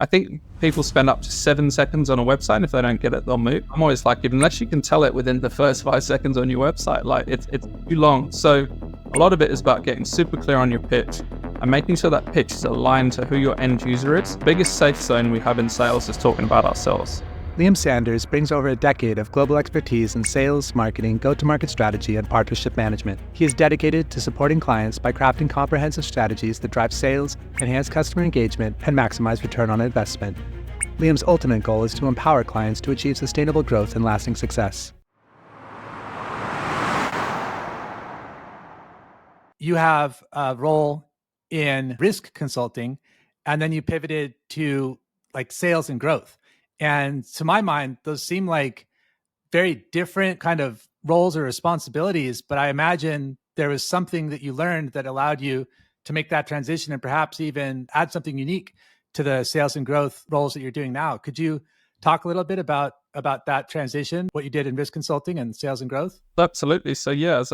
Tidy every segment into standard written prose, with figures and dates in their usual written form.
I think people spend up to 7 seconds on a website. If they don't get it, they'll move. I'm always like, unless you can tell it within the first 5 seconds on your website, like it's too long. So a lot of it is about getting super clear on your pitch and making sure that pitch is aligned to who your end user is. The biggest safe zone we have in sales is talking about ourselves. Liam Sanders brings over a decade of global expertise in sales, marketing, go-to-market strategy, and partnership management. He is dedicated to supporting clients by crafting comprehensive strategies that drive sales, enhance customer engagement, and maximize return on investment. Liam's ultimate goal is to empower clients to achieve sustainable growth and lasting success. You have a role in risk consulting, and then you pivoted to like sales and growth. And to my mind, those seem like very different kind of roles or responsibilities, but I imagine there was something that you learned that allowed you to make that transition and perhaps even add something unique to the sales and growth roles that you're doing now. Could you talk a little bit about that transition, what you did in risk consulting and sales and growth? Absolutely. So yeah,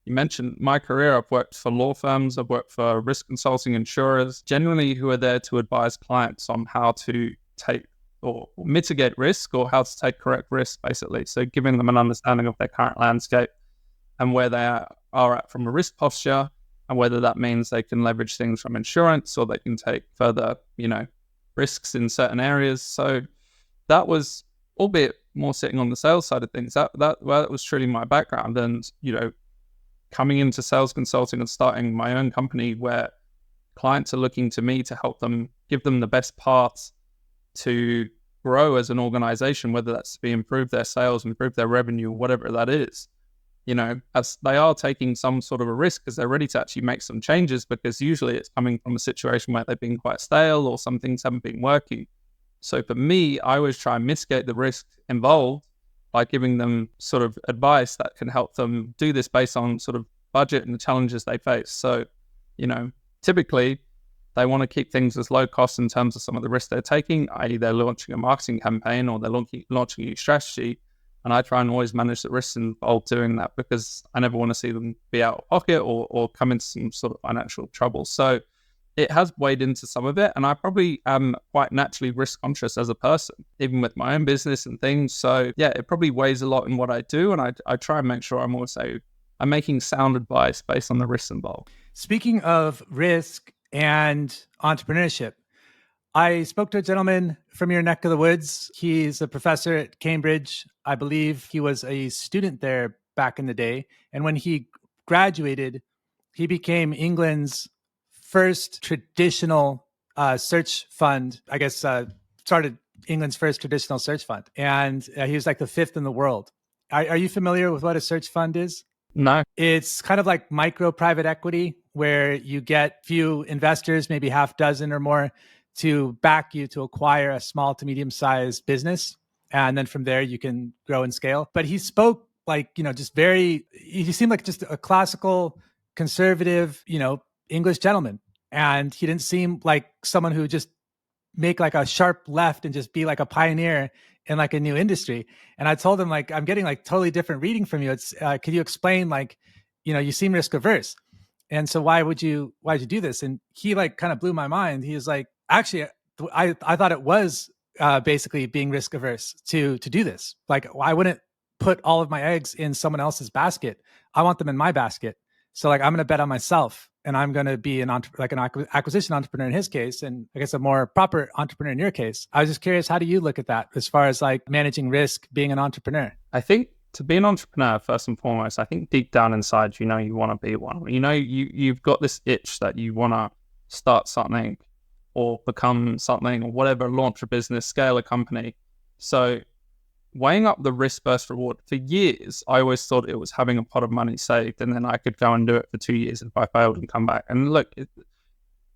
you mentioned my career, I've worked for law firms, I've worked for risk consulting insurers, generally who are there to advise clients on how to take or mitigate risk or how to take correct risk, basically. So giving them an understanding of their current landscape and where they are at from a risk posture, and whether that means they can leverage things from insurance or they can take further, risks in certain areas. So that was, albeit more sitting on the sales side of things, that was truly my background. And, coming into sales consulting and starting my own company where clients are looking to me to help them, give them the best paths to grow as an organization, whether that's to improve their sales, improve their revenue, whatever that is, as they are taking some sort of a risk because they're ready to actually make some changes, because usually it's coming from a situation where they've been quite stale or some things haven't been working. So for me, I always try and mitigate the risk involved by giving them sort of advice that can help them do this based on sort of budget and the challenges they face. So, typically they want to keep things as low cost in terms of some of the risks they're taking, i.e. they're launching a marketing campaign or they're launching a new strategy. And I try and always manage the risks involved doing that, because I never want to see them be out of pocket or come into some sort of financial trouble. So it has weighed into some of it. And I probably am quite naturally risk conscious as a person, even with my own business and things. So yeah, it probably weighs a lot in what I do. And I try and make sure I'm making sound advice based on the risks involved. Speaking of risk and entrepreneurship, I spoke to a gentleman from your neck of the woods. He's a professor at Cambridge. I believe he was a student there back in the day. And when he graduated, he became England's first traditional search fund, started England's first traditional search fund. And he was like the fifth in the world. Are you familiar with what a search fund is? No. It's kind of like micro private equity, where you get few investors, maybe half dozen or more, to back you to acquire a small to medium sized business. And then from there, you can grow and scale. But he spoke like, he seemed like just a classical, conservative, English gentleman. And he didn't seem like someone who just make like a sharp left and just be like a pioneer in like a new industry. And I told him, like, I'm getting like totally different reading from you. It's, could you explain, like, you seem risk averse. And so why'd you do this? And he like kind of blew my mind. He was like, actually, I thought it was basically being risk averse to do this. Like, I wouldn't put all of my eggs in someone else's basket. I want them in my basket. So like, I'm going to bet on myself, and I'm going to be an acquisition entrepreneur in his case, and I guess a more proper entrepreneur in your case. I was just curious, how do you look at that as far as like managing risk, being an entrepreneur? I think to be an entrepreneur, first and foremost, I think deep down inside, you want to be one. You've got this itch that you want to start something or become something or whatever, launch a business, scale a company. So weighing up the risk versus reward, for years, I always thought it was having a pot of money saved, and then I could go and do it for 2 years if I failed and come back. And look,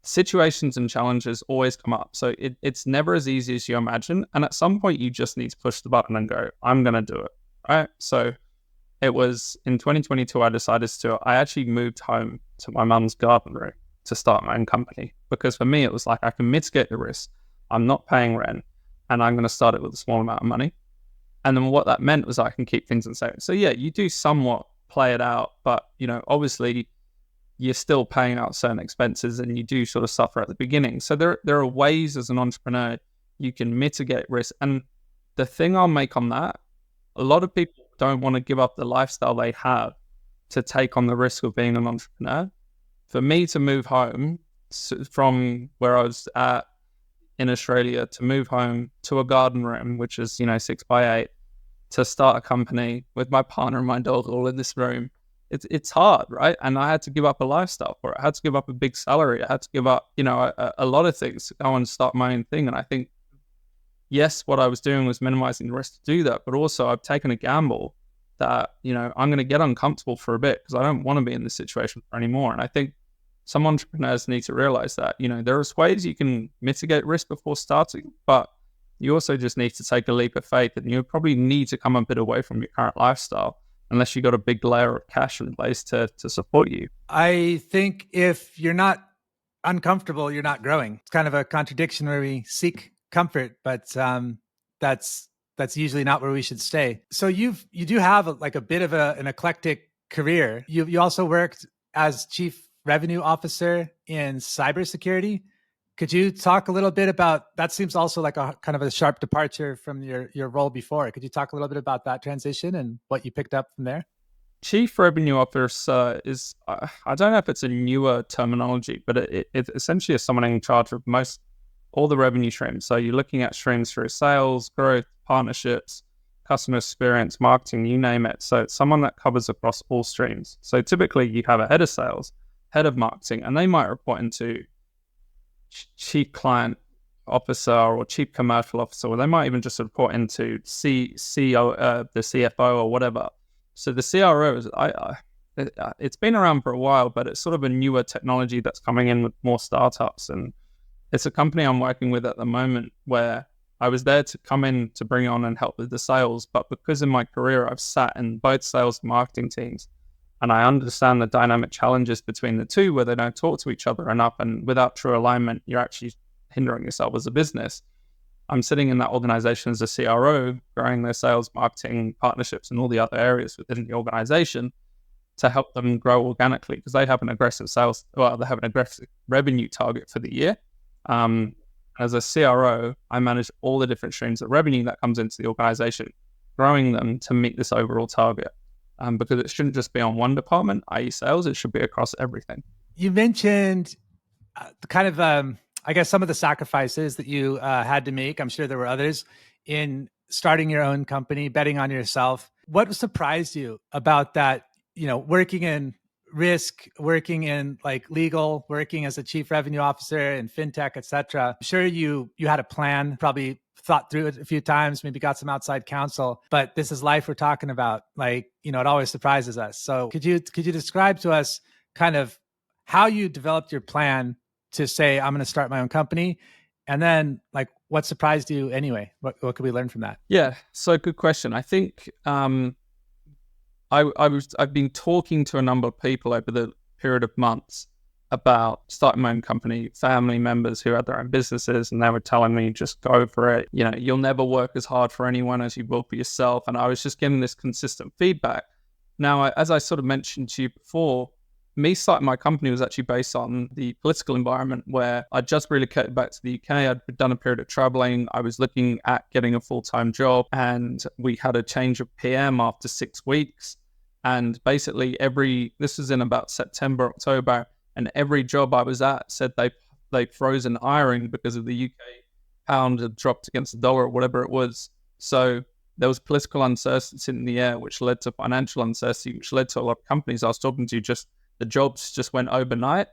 situations and challenges always come up. So it's never as easy as you imagine. And at some point, you just need to push the button and go, I'm going to do it. Right. So it was in 2022, I actually moved home to my mum's garden room to start my own company, because for me, it was like, I can mitigate the risk. I'm not paying rent, and I'm going to start it with a small amount of money. And then what that meant was I can keep things in savings. So yeah, you do somewhat play it out, but obviously you're still paying out certain expenses and you do sort of suffer at the beginning. So there are ways as an entrepreneur you can mitigate risk. And the thing I'll make on that, a lot of people don't want to give up the lifestyle they have to take on the risk of being an entrepreneur. For me to move home from where I was at in Australia, to move home to a garden room, which is, 6x8, to start a company with my partner and my dog all in this room, it's hard, right? And I had to give up a lifestyle for it. I had to give up a big salary. I had to give up, a lot of things to go and start my own thing. And I think, yes, what I was doing was minimizing the risk to do that, but also I've taken a gamble that, I'm going to get uncomfortable for a bit because I don't want to be in this situation anymore. And I think some entrepreneurs need to realize that, there are ways you can mitigate risk before starting, but you also just need to take a leap of faith, and you probably need to come a bit away from your current lifestyle unless you got a big layer of cash in place to support you. I think if you're not uncomfortable, you're not growing. It's kind of a contradiction where we seek comfort, but that's usually not where we should stay. So you do have a bit of an eclectic career. You also worked as chief revenue officer in cybersecurity. Could you talk a little bit about that? Seems also like a kind of a sharp departure from your role before. Could you talk a little bit about that transition and what you picked up from there? Chief revenue officer is, I don't know if it's a newer terminology, but it essentially is someone in charge of all the revenue streams. So you're looking at streams through sales, growth, partnerships, customer experience, marketing, you name it. So it's someone that covers across all streams. So typically you have a head of sales, head of marketing, and they might report into chief client officer or chief commercial officer, or they might even just report into CEO, the CFO or whatever. So the CRO is, it's been around for a while, but it's sort of a newer technology that's coming in with more startups. And it's a company I'm working with at the moment where I was there to come in to bring on and help with the sales. But because in my career, I've sat in both sales and marketing teams, and I understand the dynamic challenges between the two where they don't talk to each other enough. And without true alignment, you're actually hindering yourself as a business. I'm sitting in that organization as a CRO, growing their sales, marketing, partnerships, and all the other areas within the organization to help them grow organically because they have an aggressive revenue target for the year. As a CRO, I manage all the different streams of revenue that comes into the organization, growing them to meet this overall target. Because it shouldn't just be on one department, i.e. sales, it should be across everything. You mentioned kind of, I guess, some of the sacrifices that you had to make. I'm sure there were others in starting your own company, betting on yourself. What surprised you about that, working in risk, working in like legal, working as a chief revenue officer in fintech, et cetera? I'm sure you had a plan, probably thought through it a few times, maybe got some outside counsel, but this is life we're talking about. Like, it always surprises us. So could you describe to us kind of how you developed your plan to say, I'm going to start my own company? And then like, what surprised you anyway? What could we learn from that? Yeah. So good question. I think, I've been talking to a number of people over the period of months about starting my own company, family members who had their own businesses, and they were telling me, just go for it. You'll never work as hard for anyone as you will for yourself. And I was just getting this consistent feedback. Now, as I sort of mentioned to you before, me starting my company was actually based on the political environment where I just relocated back to the UK. I'd done a period of traveling. I was looking at getting a full-time job, and we had a change of PM after 6 weeks. And basically this was in about September, October, and every job I was at said they'd frozen hiring because of the UK pound had dropped against the dollar or whatever it was. So there was political uncertainty in the air, which led to financial uncertainty, which led to a lot of companies I was talking to, the jobs just went overnight.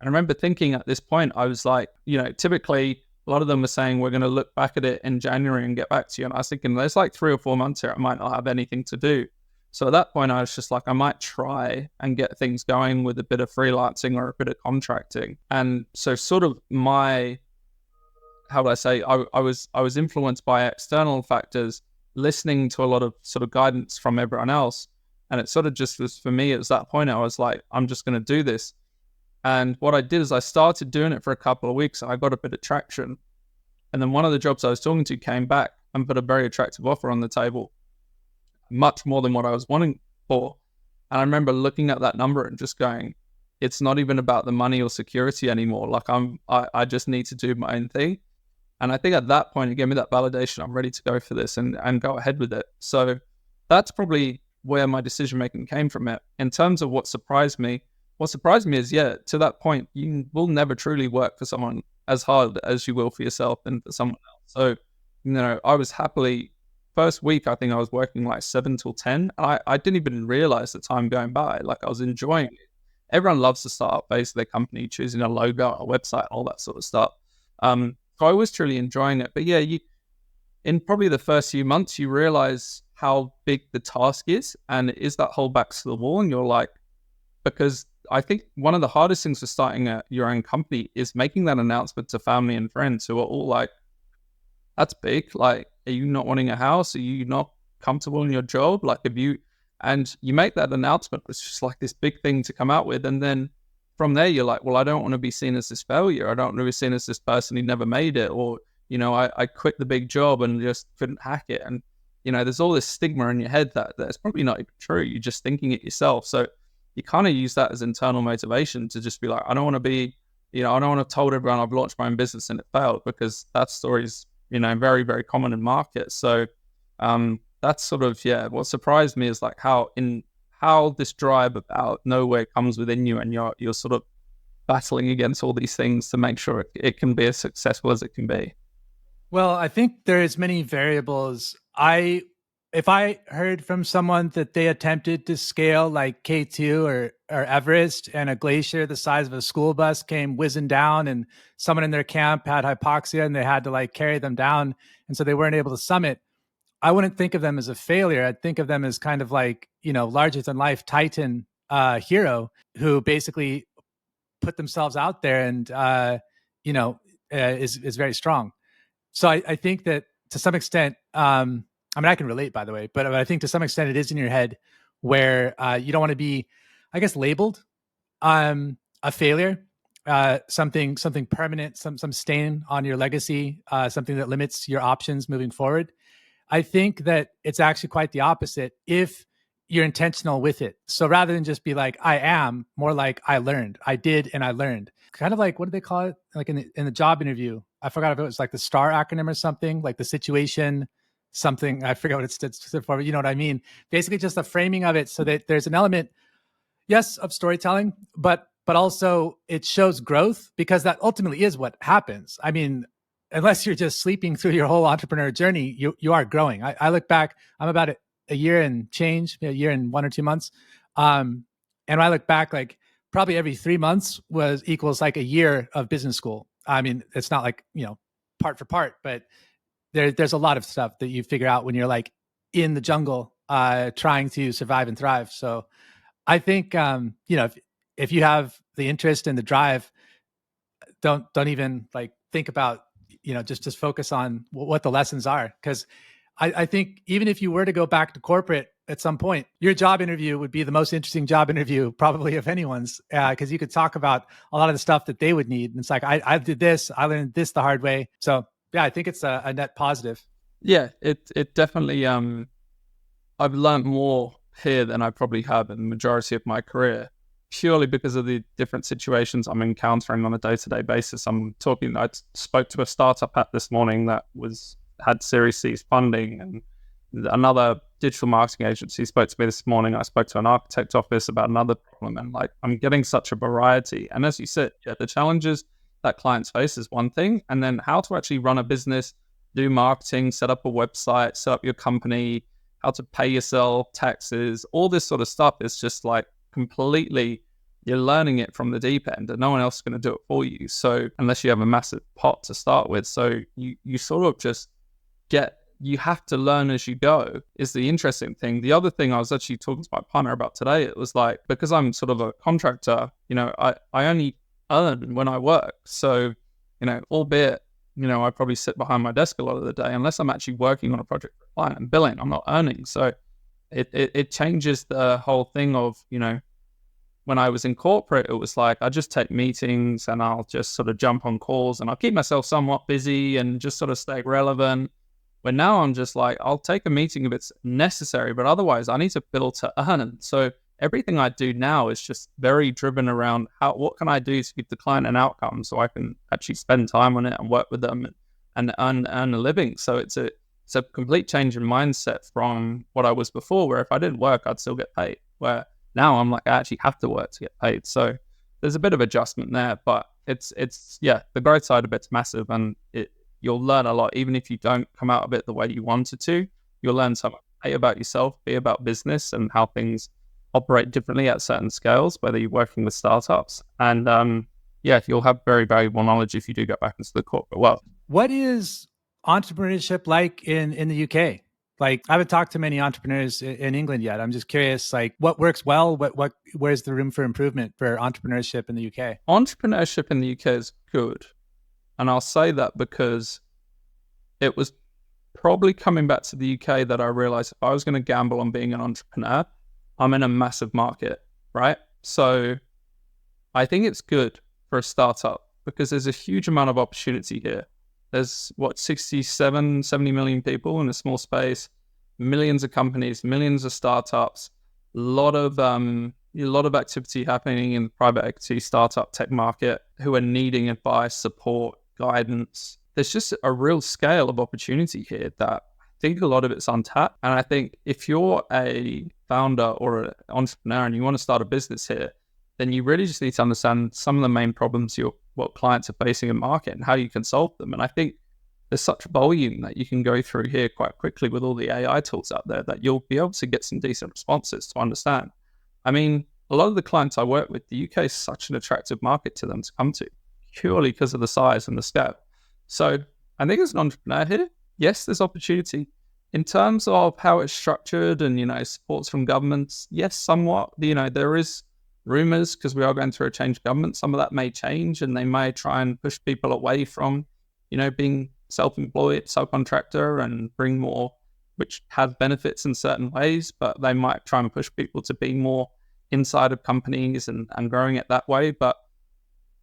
And I remember thinking at this point, I was like, typically a lot of them were saying, we're going to look back at it in January and get back to you. And I was thinking, there's like 3 or 4 months here, I might not have anything to do. So at that point, I was just like, I might try and get things going with a bit of freelancing or a bit of contracting. And so sort of I was influenced by external factors, listening to a lot of sort of guidance from everyone else. And it sort of just was, for me, it was that point I was like, I'm just going to do this. And what I did is I started doing it for a couple of weeks and I got a bit of traction. And then one of the jobs I was talking to came back and put a very attractive offer on the table, much more than what I was wanting for. And I remember looking at that number and just going, it's not even about the money or security anymore. Like I just need to do my own thing. And I think at that point, it gave me that validation. I'm ready to go for this and go ahead with it. So that's probably where my decision making came from. It in terms of what surprised me is, yeah, to that point, you will never truly work for someone as hard as you will for yourself and for someone else. So, I was happily, first week, I think I was working like 7 till 10. I didn't even realize the time going by. Like, I was enjoying it. Everyone loves the startup phase of their company, choosing a logo, a website, all that sort of stuff. So I was truly enjoying it. But yeah, in probably the first few months, you realize how big the task is, and it is that whole backs to the wall. And you're like, because I think one of the hardest things for starting your own company is making that announcement to family and friends who are all like, that's big. Like, are you not wanting a house? Are you not comfortable in your job? Like, and you make that announcement, it's just like this big thing to come out with. And then from there, you're like, well, I don't want to be seen as this failure. I don't want to be seen as this person who never made it. Or, I quit the big job and just couldn't hack it. And, there's all this stigma in your head that's probably not even true. You're just thinking it yourself. So you kind of use that as internal motivation to just be like, I don't want to be, I don't want to have told everyone I've launched my own business and it failed, because that story's, very, very common in market. So that's sort of, what surprised me is like how this drive about nowhere comes within you, and you're sort of battling against all these things to make sure it can be as successful as it can be. Well, I think there's many variables. If I heard from someone that they attempted to scale like K2 or Everest, and a glacier the size of a school bus came whizzing down, and someone in their camp had hypoxia and they had to like carry them down, and so they weren't able to summit, I wouldn't think of them as a failure. I'd think of them as kind of like, larger than life Titan hero who basically put themselves out there and, is very strong. So I think that to some extent, I can relate, by the way, but I think to some extent it is in your head where you don't want to be, I guess, labeled a failure, something permanent, some stain on your legacy, something that limits your options moving forward. I think that it's actually quite the opposite if you're intentional with it. So rather than just be like, I am, more like I learned, I did, and I learned. Kind of like, what do they call it? Like in the job interview, I forgot if it was like the STAR acronym or something, like the situation, something, I forget what it stood for, but you know what I mean? Basically just the framing of it so that there's an element, yes, of storytelling, but also it shows growth, because that ultimately is what happens. I mean, unless you're just sleeping through your whole entrepreneur journey, you are growing. I look back, I'm about a year and change, a year and 1 or 2 months. And when I look back, like probably every 3 months equals like a year of business school. I mean, it's not like, part for part, but there's a lot of stuff that you figure out when you're like in the jungle, trying to survive and thrive. So I think, if you have the interest and the drive, don't even like think about, just focus on what the lessons are. Because I think even if you were to go back to corporate at some point, your job interview would be the most interesting job interview probably of anyone's, because you could talk about a lot of the stuff that they would need. And it's like, I did this, I learned this the hard way. So yeah, I think it's a net positive. Yeah, it definitely, I've learned more here than I probably have in the majority of my career, purely because of the different situations I'm encountering on a day-to-day basis. I spoke to a startup at this morning that had Series C funding, and another digital marketing agency spoke to me this morning. I spoke to an architect office about another problem, and like I'm getting such a variety. And as you said, the challenges that clients face is one thing, and then how to actually run a business, do marketing, set up a website, set up your company, how to pay yourself, taxes, all this sort of stuff is just like completely, you're learning it from the deep end, and no one else is going to do it for you. So unless you have a massive pot to start with, so you sort of just you have to learn as you go is the interesting thing. The other thing I was actually talking to my partner about today, it was like, because I'm sort of a contractor, I only earn when I work. So, albeit, I probably sit behind my desk a lot of the day, unless I'm actually working on a project for a client and billing, I'm not earning. So it changes the whole thing of, when I was in corporate, it was like, I just take meetings and I'll just sort of jump on calls and I'll keep myself somewhat busy and just sort of stay relevant. When now I'm just like, I'll take a meeting if it's necessary, but otherwise I need to bill to earn. So everything I do now is just very driven around what can I do to give the client an outcome so I can actually spend time on it and work with them and earn a living. So it's a complete change in mindset from what I was before, where if I didn't work, I'd still get paid. Where now I'm like, I actually have to work to get paid. So there's a bit of adjustment there, but it's the growth side of it's massive, and you'll learn a lot. Even if you don't come out of it the way you wanted to, you'll learn so much A, about yourself, B, about business and how things operate differently at certain scales, whether you're working with startups. And you'll have very valuable knowledge if you do get back into the corporate world. What is entrepreneurship like in the UK? Like, I haven't talked to many entrepreneurs in England yet. I'm just curious, like, what works well? Where's the room for improvement for entrepreneurship in the UK? Entrepreneurship in the UK is good. And I'll say that because it was probably coming back to the UK that I realized if I was going to gamble on being an entrepreneur, I'm in a massive market, right? So I think it's good for a startup because there's a huge amount of opportunity here. There's 70 million people in a small space, millions of companies, millions of startups, a lot of activity happening in the private equity startup tech market who are needing advice, support, guidance. There's just a real scale of opportunity here that I think a lot of it's untapped. And I think if you're a founder or an entrepreneur and you want to start a business here, then you really just need to understand some of the main problems what clients are facing in market and how you can solve them. And I think there's such volume that you can go through here quite quickly with all the AI tools out there that you'll be able to get some decent responses to understand. I mean, a lot of the clients I work with, the UK is such an attractive market to them to come to, purely because of the size and the scale. So I think as an entrepreneur here, yes, there's opportunity. In terms of how it's structured and, supports from governments, yes, somewhat. There is rumors because we are going through a change of government. Some of that may change and they may try and push people away from, being self-employed, subcontractor and bring more, which has benefits in certain ways, but they might try and push people to be more inside of companies and growing it that way. But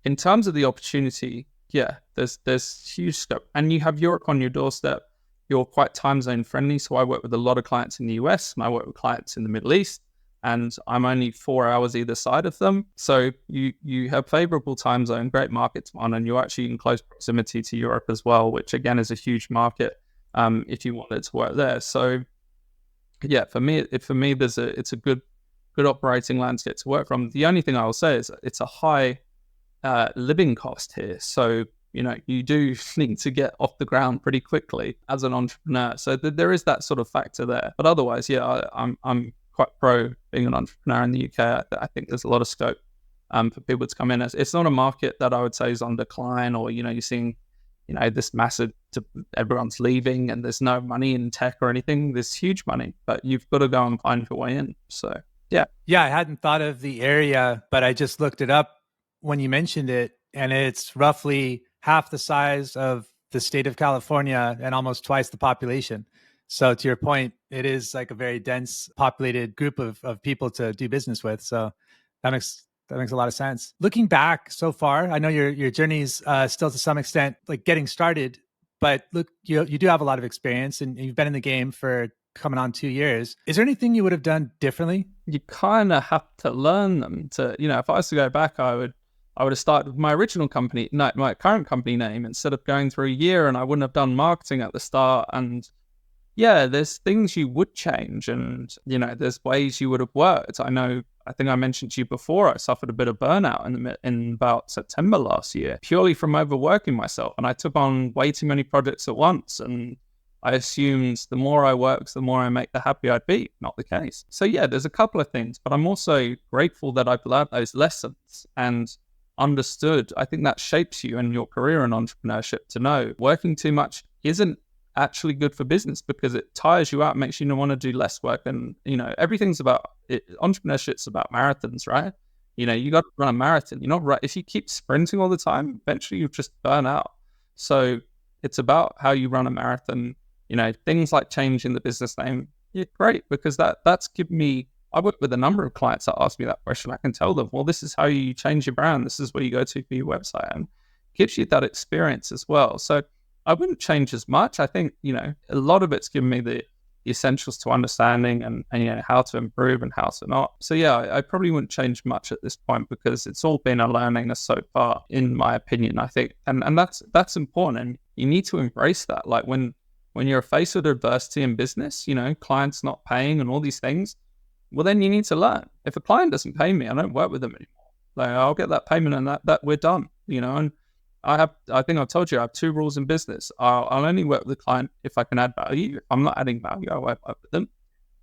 in terms of the opportunity, yeah, there's huge scope. And you have Europe on your doorstep. You're quite time zone friendly. So I work with a lot of clients in the US and I work with clients in the Middle East, and I'm only 4 hours either side of them. So you have favorable time zone, great markets on, and you're actually in close proximity to Europe as well, which again is a huge market if you wanted to work there. So yeah, for me, it's a good operating landscape to work from. The only thing I will say is it's a high living cost here. So you do need to get off the ground pretty quickly as an entrepreneur. So there is that sort of factor there. But otherwise, yeah, I'm quite pro being an entrepreneur in the UK. I think there's a lot of scope for people to come in. It's not a market that I would say is on decline, or you're seeing this massive everyone's leaving and there's no money in tech or anything. There's huge money, but you've got to go and find your way in. So yeah, I hadn't thought of the area, but I just looked it up when you mentioned it, and it's roughly half the size of the state of California and almost twice the population. So to your point, it is like a very dense populated group of people to do business with. So that makes a lot of sense. Looking back so far, I know your journey's still to some extent like getting started, but look, you do have a lot of experience and you've been in the game for coming on 2 years. Is there anything you would have done differently? You kind of have to learn them to, if I was to go back, I would have started with my original company, my current company name, instead of going through a year, and I wouldn't have done marketing at the start. And yeah, there's things you would change, and there's ways you would have worked. I think I mentioned to you before, I suffered a bit of burnout in about September last year, purely from overworking myself, and I took on way too many projects at once, and I assumed the more I worked, the more I make, the happier I'd be. Not the case. So yeah, there's a couple of things, but I'm also grateful that I've learned those lessons and understood. I think that shapes you in your career in entrepreneurship to know working too much isn't actually good for business, because it tires you out, makes you want to do less work. And everything's about it. Entrepreneurship's about marathons, right? You got to run a marathon. You're not right. If you keep sprinting all the time, eventually you just burn out. So it's about how you run a marathon. Things like changing the business name, yeah, great, because that's given me, I work with a number of clients that ask me that question. I can tell them, well, this is how you change your brand. This is where you go to for your website, and gives you that experience as well. So I wouldn't change as much. I think, a lot of it's given me the the essentials to understanding and how to improve and how to not. So yeah, I probably wouldn't change much at this point because it's all been a learning so far, in my opinion, I think. And that's important. And you need to embrace that. Like when you're faced with adversity in business, clients not paying and all these things, well, then you need to learn. If a client doesn't pay me, I don't work with them anymore. Like I'll get that payment and that we're done, and I think I've told you, I have 2 rules in business. I'll only work with the client if I can add value. If I'm not adding value, I won't work with them.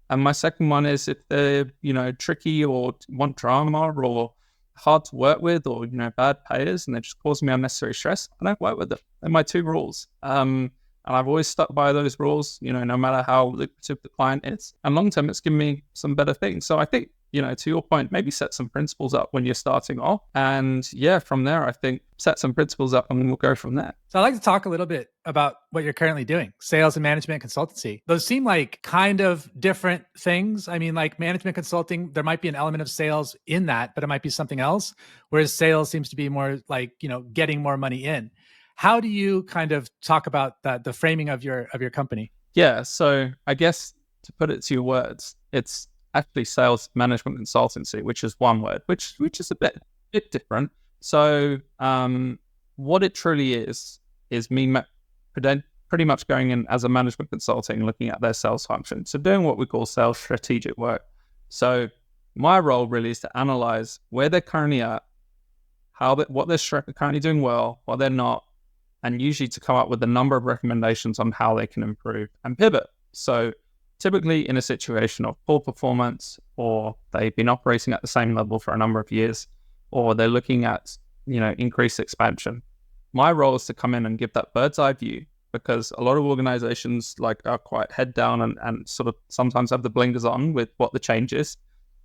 And my second one is if they're, tricky or want drama or hard to work with or, bad payers and they're just causing me unnecessary stress, I don't work with them. They're my 2 rules. And I've always stuck by those rules, no matter how lucrative the client is. And long term, it's given me some better things. So I think, to your point, maybe set some principles up when you're starting off. And yeah, from there, I think set some principles up and we'll go from there. So I'd like to talk a little bit about what you're currently doing, sales and management consultancy. Those seem like kind of different things. I mean, like management consulting, there might be an element of sales in that, but it might be something else. Whereas sales seems to be more like, getting more money in. How do you kind of talk about that, the framing of your company? Yeah. So I guess to put it to your words, it's actually sales management consultancy, which is one word, which is a bit different. So what it truly is me pretty much going in as a management consulting, looking at their sales function. So doing what we call sales strategic work. So my role really is to analyze where they're currently at, what they're currently doing well, what they're not, and usually to come up with a number of recommendations on how they can improve and pivot. So typically in a situation of poor performance, or they've been operating at the same level for a number of years, or they're looking at, increased expansion. My role is to come in and give that bird's eye view, because a lot of organizations are quite head down and sort of sometimes have the blinkers on with what the change is.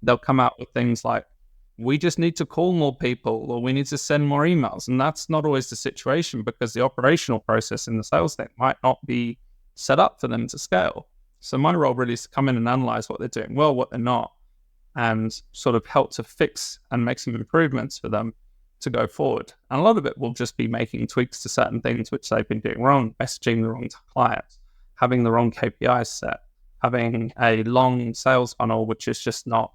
They'll come out with things like, we just need to call more people, or we need to send more emails. And that's not always the situation, because the operational process in the sales thing might not be set up for them to scale. So my role really is to come in and analyze what they're doing well, what they're not, and sort of help to fix and make some improvements for them to go forward. And a lot of it will just be making tweaks to certain things which they've been doing wrong, messaging the wrong clients, having the wrong KPIs set, having a long sales funnel, which is just not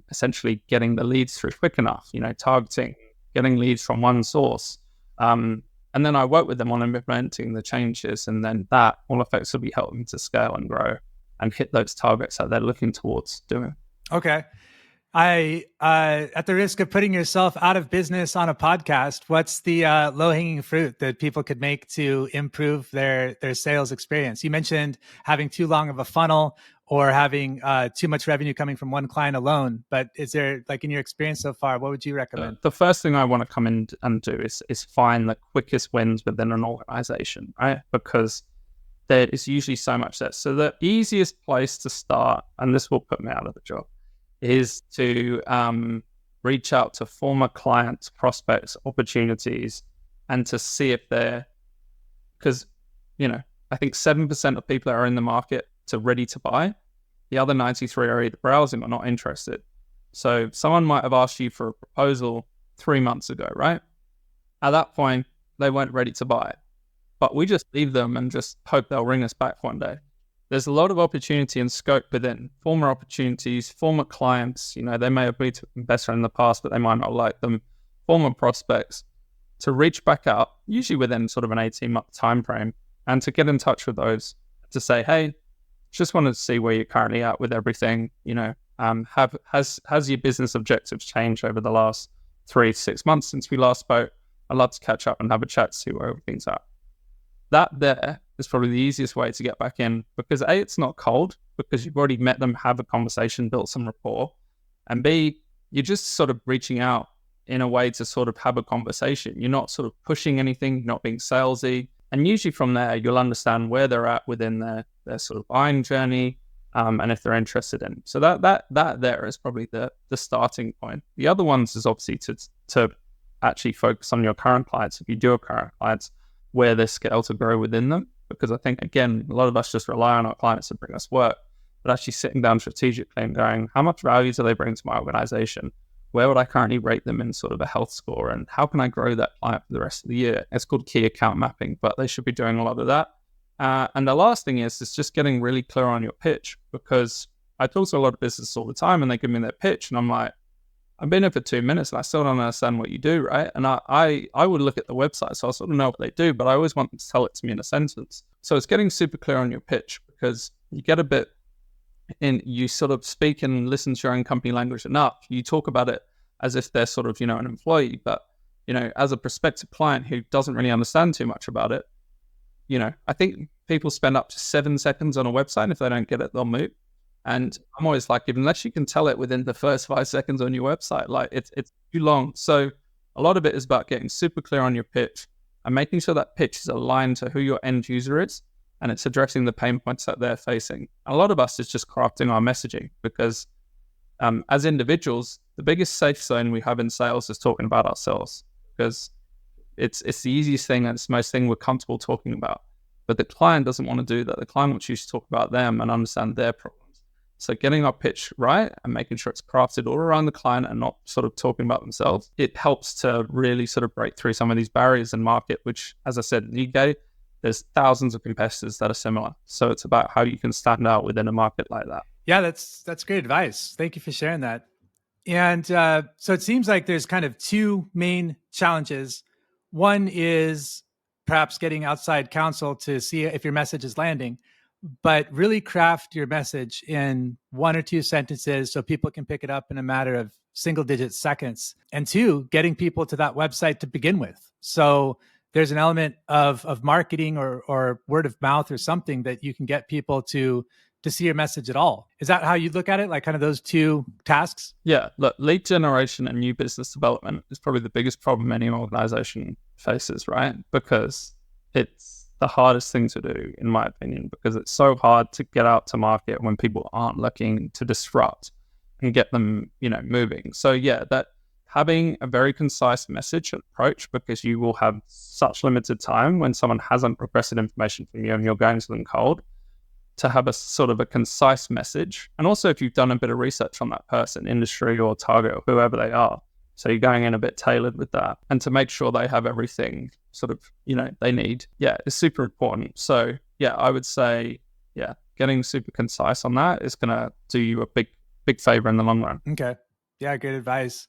essentially getting the leads through quick enough, targeting, getting leads from one source. And then I work with them on implementing the changes, and then that will effectively help them to scale and grow and hit those targets that they're looking towards doing. Okay. At the risk of putting yourself out of business on a podcast, what's the low-hanging fruit that people could make to improve their sales experience? You mentioned having too long of a funnel or having too much revenue coming from one client alone. But is there, in your experience so far, what would you recommend? The first thing I want to come in and do is find the quickest wins within an organization, right? Because there is usually so much there. So the easiest place to start, and this will put me out of the job, is to reach out to former clients, prospects, opportunities, and to see if they're, because, I think 7% of people are in the market to ready to buy. The other 93 are either browsing or not interested. So someone might have asked you for a proposal 3 months ago, right? At that point, they weren't ready to buy it. But we just leave them and just hope they'll ring us back one day. There's a lot of opportunity and scope within former opportunities, former clients. They may have been better in the past, but they might not like them. Former prospects, to reach back out, usually within sort of an 18-month time frame, and to get in touch with those to say, hey, just wanted to see where you're currently at with everything. Has your business objectives changed over the last 3 to 6 months since we last spoke? I'd love to catch up and have a chat to see where everything's at. That there is probably the easiest way to get back in, because A, it's not cold, because you've already met them, have a conversation, built some rapport, and B, you're just sort of reaching out in a way to sort of have a conversation. You're not sort of pushing anything, you're not being salesy, and usually from there you'll understand where they're at within their sort of buying journey, and if they're interested in. So that there is probably the starting point. The other ones is obviously to actually focus on your current clients. If you do have current clients, where there's scale to grow within them, because I think, again, a lot of us just rely on our clients to bring us work, but actually sitting down strategically and going, how much value do they bring to my organization? Where would I currently rate them in sort of a health score? And how can I grow that client for the rest of the year? It's called key account mapping, but they should be doing a lot of that. And the last thing is just getting really clear on your pitch, because I talk to a lot of businesses all the time and they give me their pitch and I'm like, I've been here for 2 minutes and I still don't understand what you do, right? And I would look at the website, so I sort of know what they do, but I always want them to tell it to me in a sentence. So it's getting super clear on your pitch, because you get a bit in, you sort of speak and listen to your own company language enough. You talk about it as if they're sort of, an employee, but, as a prospective client who doesn't really understand too much about it, I think people spend up to 7 seconds on a website, and if they don't get it, they'll move. And I'm always like, unless you can tell it within the first 5 seconds on your website, like it's too long. So a lot of it is about getting super clear on your pitch and making sure that pitch is aligned to who your end user is and it's addressing the pain points that they're facing. A lot of us is just crafting our messaging, because as individuals, the biggest safe zone we have in sales is talking about ourselves, because it's the easiest thing and it's the most thing we're comfortable talking about. But the client doesn't want to do that. The client wants you to talk about them and understand their problems. So getting our pitch right and making sure it's crafted all around the client and not sort of talking about themselves, it helps to really sort of break through some of these barriers in market, which, as I said, in the UK, there's thousands of competitors that are similar. So it's about how you can stand out within a market like that. Yeah, that's great advice. Thank you for sharing that. And so it seems like there's kind of two main challenges. One is perhaps getting outside counsel to see if your message is landing, but really craft your message in 1 or 2 sentences so people can pick it up in a matter of single-digit seconds. And 2, getting people to that website to begin with. So there's an element of marketing or word of mouth or something that you can get people to see your message at all. Is that how you look at it? Like kind of those 2 tasks? Yeah, look, lead generation and new business development is probably the biggest problem any organization faces, right? Because it's the hardest thing to do, in my opinion, because it's so hard to get out to market when people aren't looking to disrupt and get them, moving. So yeah, that having a very concise message and approach, because you will have such limited time when someone hasn't requested information from you and you're going to them cold, to have a sort of a concise message. And also if you've done a bit of research on that person, industry or target or whoever they are, so you're going in a bit tailored with that, and to make sure they have everything sort of, they need. Yeah, it's super important. So yeah, I would say, yeah, getting super concise on that is going to do you a big favor in the long run. Okay. Yeah, great advice.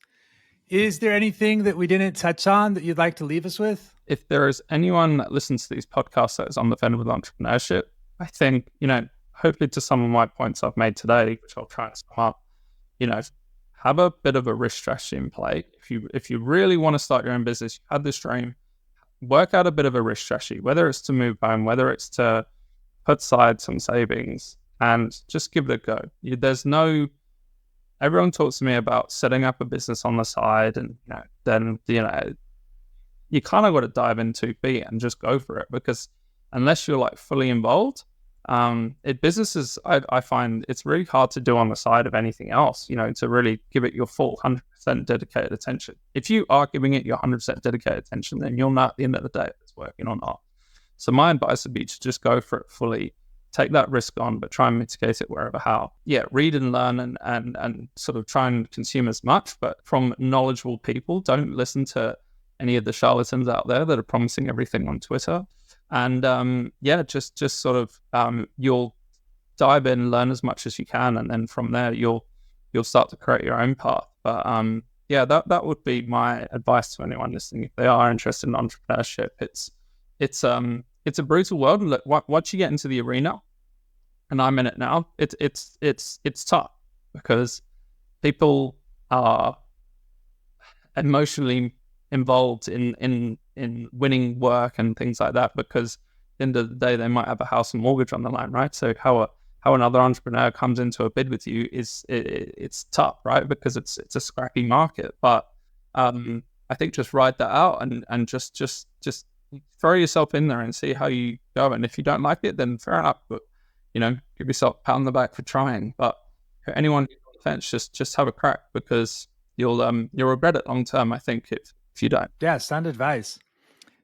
Is there anything that we didn't touch on that you'd like to leave us with? If there is anyone that listens to these podcasts that is on the fence with entrepreneurship, I think, hopefully to some of my points I've made today, which I'll try and sum up, have a bit of a risk strategy in play. If you really want to start your own business, you had this dream, work out a bit of a risk strategy, whether it's to move home, whether it's to put aside some savings, and just give it a go. Everyone talks to me about setting up a business on the side, and then you kind of got to dive into it and just go for it, because unless you're like fully involved, businesses, I find it's really hard to do on the side of anything else, to really give it your full 100% dedicated attention. If you are giving it your 100% dedicated attention, then you'll know at the end of the day if it's working or not. So my advice would be to just go for it fully, take that risk on, but try and mitigate it wherever how. Yeah, read and learn and sort of try and consume as much, but from knowledgeable people. Don't listen to any of the charlatans out there that are promising everything on Twitter. And just sort of you'll dive in, learn as much as you can, and then from there you'll start to create your own path. But that would be my advice to anyone listening if they are interested in entrepreneurship. It's a brutal world. Look, once you get into the arena, and I'm in it now, it's tough, because people are emotionally involved in winning work and things like that, because at the end of the day they might have a house and mortgage on the line, right? So how another entrepreneur comes into a bid with you it's tough, right? Because it's a scrappy market. But I think just ride that out and just throw yourself in there and see how you go. And if you don't like it, then fair enough, but give yourself a pat on the back for trying. But for anyone who's on the fence, just have a crack, because you'll regret it long term, I think, if you don't. Yeah, sound advice.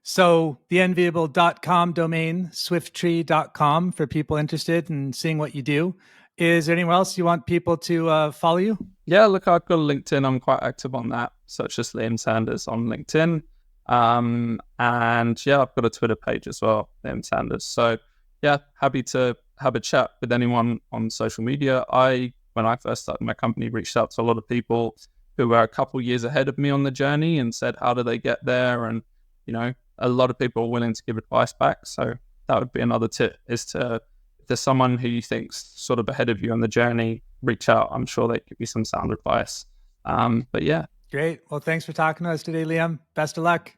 So theenviable.com domain, swifttree.com for people interested in seeing what you do. Is there anywhere else you want people to follow you? Yeah, look, I've got a LinkedIn. I'm quite active on that, such as Liam Sanders on LinkedIn. And yeah, I've got a Twitter page as well, Liam Sanders. So yeah, happy to have a chat with anyone on social media. When I first started my company, reached out to a lot of people who were a couple years ahead of me on the journey and said, how do they get there? And, a lot of people are willing to give advice back. So that would be another tip, is to, if there's someone who you think's sort of ahead of you on the journey, reach out. I'm sure they give you some sound advice. But yeah. Great. Well, thanks for talking to us today, Liam. Best of luck.